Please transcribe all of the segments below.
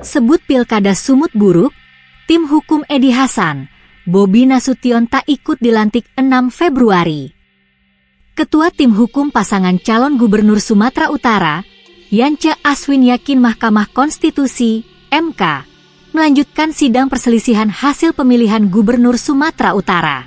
Sebut Pilkada Sumut buruk, tim hukum Edi Hasan, Bobi Nasution tak ikut dilantik 6 Februari. Ketua tim hukum pasangan calon gubernur Sumatera Utara, Yance Aswin yakin Mahkamah Konstitusi, MK, melanjutkan sidang perselisihan hasil pemilihan gubernur Sumatera Utara.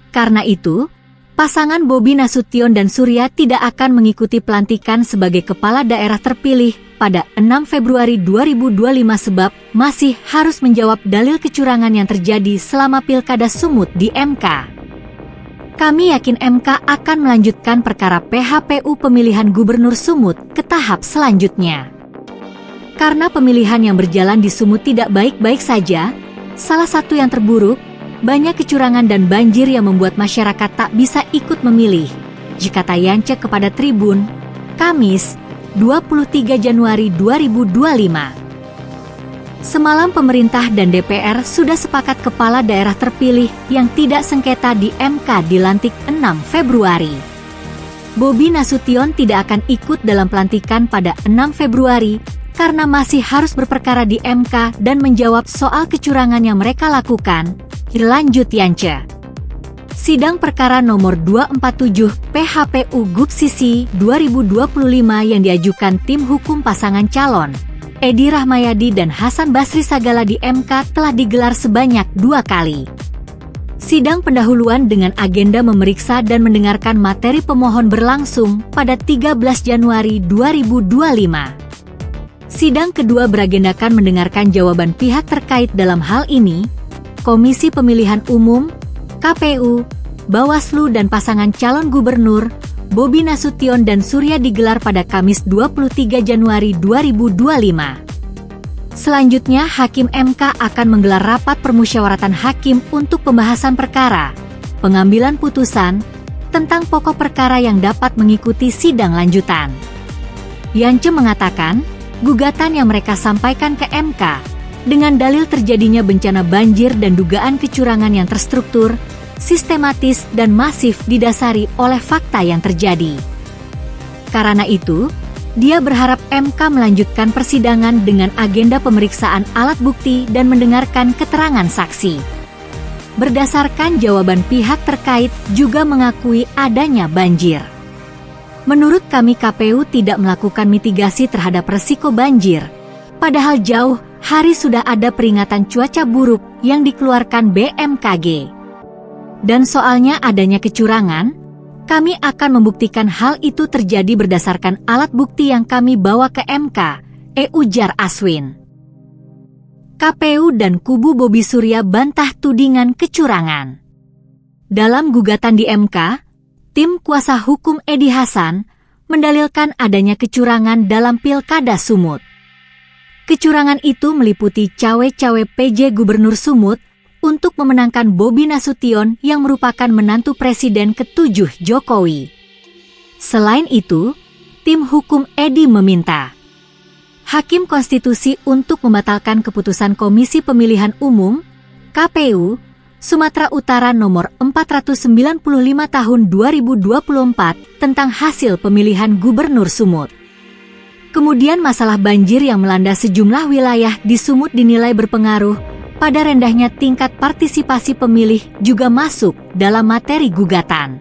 Karena itu, pasangan Bobi Nasution dan Surya tidak akan mengikuti pelantikan sebagai kepala daerah terpilih pada 6 Februari 2025 sebab masih harus menjawab dalil kecurangan yang terjadi selama Pilkada Sumut di MK. Kami yakin MK akan melanjutkan perkara PHPU pemilihan gubernur Sumut ke tahap selanjutnya. Karena pemilihan yang berjalan di Sumut tidak baik-baik saja, salah satu yang terburuk, banyak kecurangan dan banjir yang membuat masyarakat tak bisa ikut memilih, kata Yance kepada Tribun, Kamis, 23 Januari 2025. Semalam pemerintah dan DPR sudah sepakat kepala daerah terpilih yang tidak sengketa di MK dilantik 6 Februari. Bobi Nasution tidak akan ikut dalam pelantikan pada 6 Februari karena masih harus berperkara di MK dan menjawab soal kecurangan yang mereka lakukan, lanjut Yance. Sidang perkara nomor 247 PHPU GUPSISI 2025 yang diajukan tim hukum pasangan calon, Edi Rahmayadi dan Hasan Basri Sagala di MK telah digelar sebanyak 2 kali. Sidang pendahuluan dengan agenda memeriksa dan mendengarkan materi pemohon berlangsung pada 13 Januari 2025. Sidang kedua beragendakan mendengarkan jawaban pihak terkait dalam hal ini, Komisi Pemilihan Umum, KPU, Bawaslu dan pasangan calon gubernur, Bobi Nasution dan Surya digelar pada Kamis 23 Januari 2025. Selanjutnya Hakim MK akan menggelar rapat permusyawaratan hakim untuk pembahasan perkara, pengambilan putusan, tentang pokok perkara yang dapat mengikuti sidang lanjutan. Yance mengatakan, gugatan yang mereka sampaikan ke MK, dengan dalil terjadinya bencana banjir dan dugaan kecurangan yang terstruktur, sistematis dan masif didasari oleh fakta yang terjadi. Karena itu, dia berharap MK melanjutkan persidangan dengan agenda pemeriksaan alat bukti dan mendengarkan keterangan saksi. Berdasarkan jawaban pihak terkait juga mengakui adanya banjir. Menurut kami KPU tidak melakukan mitigasi terhadap resiko banjir, padahal jauh hari sudah ada peringatan cuaca buruk yang dikeluarkan BMKG. Dan soalnya adanya kecurangan, kami akan membuktikan hal itu terjadi berdasarkan alat bukti yang kami bawa ke MK, ujar Aswin. KPU dan kubu Bobi Surya bantah tudingan kecurangan. Dalam gugatan di MK, tim kuasa hukum Edi Hasan mendalilkan adanya kecurangan dalam Pilkada Sumut. Kecurangan itu meliputi cawe-cawe PJ Gubernur Sumut untuk memenangkan Bobi Nasution yang merupakan menantu Presiden ke-7 Jokowi. Selain itu, tim hukum Edi meminta Hakim Konstitusi untuk membatalkan keputusan Komisi Pemilihan Umum, KPU, Sumatera Utara nomor 495 tahun 2024 tentang hasil pemilihan Gubernur Sumut. Kemudian masalah banjir yang melanda sejumlah wilayah di Sumut dinilai berpengaruh pada rendahnya tingkat partisipasi pemilih juga masuk dalam materi gugatan.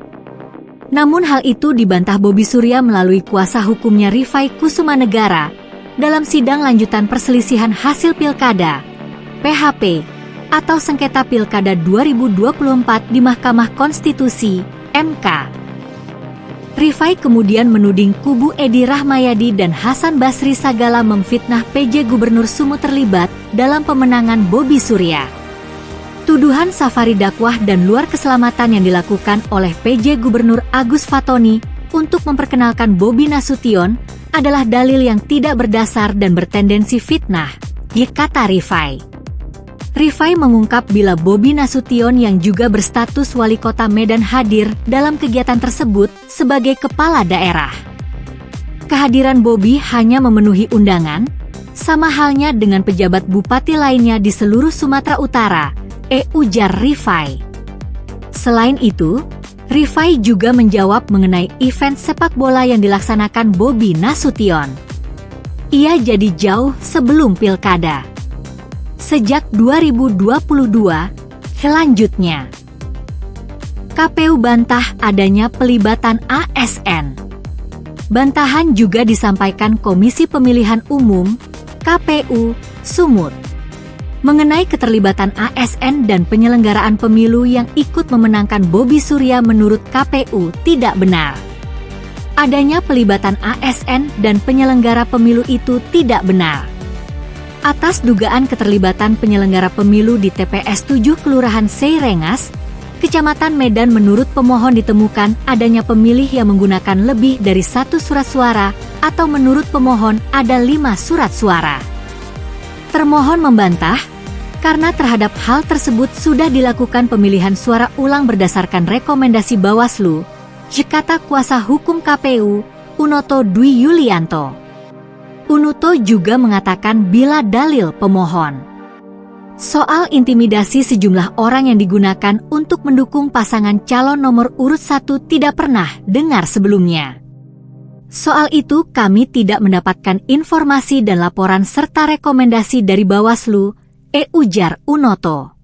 Namun hal itu dibantah Bobi Surya melalui kuasa hukumnya Rifai Kusumanegara dalam sidang lanjutan perselisihan hasil pilkada, PHP, atau sengketa pilkada 2024 di Mahkamah Konstitusi, MK. Rifai kemudian menuding kubu Edi Rahmayadi dan Hasan Basri Sagala memfitnah PJ Gubernur Sumut terlibat dalam pemenangan Bobi Surya. Tuduhan safari dakwah dan luar keselamatan yang dilakukan oleh PJ Gubernur Agus Fatoni untuk memperkenalkan Bobi Nasution adalah dalil yang tidak berdasar dan bertendensi fitnah, kata Rifai. Rifai mengungkap bila Bobi Nasution yang juga berstatus wali kota Medan hadir dalam kegiatan tersebut sebagai kepala daerah. Kehadiran Bobi hanya memenuhi undangan, sama halnya dengan pejabat bupati lainnya di seluruh Sumatera Utara, ujar Rifai. Selain itu, Rifai juga menjawab mengenai event sepak bola yang dilaksanakan Bobi Nasution. ia jadi jauh sebelum pilkada. Sejak 2022, selanjutnya, KPU bantah adanya pelibatan ASN. Bantahan juga disampaikan Komisi Pemilihan Umum, KPU, Sumut, mengenai keterlibatan ASN dan penyelenggaraan pemilu yang ikut memenangkan Bobi Surya. Menurut KPU tidak benar. Adanya pelibatan ASN dan penyelenggara pemilu itu tidak benar. Atas dugaan keterlibatan penyelenggara pemilu di TPS 7 Kelurahan Seirengas, Kecamatan Medan, menurut pemohon ditemukan adanya pemilih yang menggunakan lebih dari 1 surat suara, atau menurut pemohon ada 5 surat suara. Termohon membantah, karena terhadap hal tersebut sudah dilakukan pemilihan suara ulang berdasarkan rekomendasi Bawaslu, kata kuasa hukum KPU, Unoto Dwi Yulianto. Unoto juga mengatakan bila dalil pemohon soal intimidasi sejumlah orang yang digunakan untuk mendukung pasangan calon nomor urut 1 tidak pernah dengar sebelumnya. Soal itu kami tidak mendapatkan informasi dan laporan serta rekomendasi dari Bawaslu, ujar Unoto.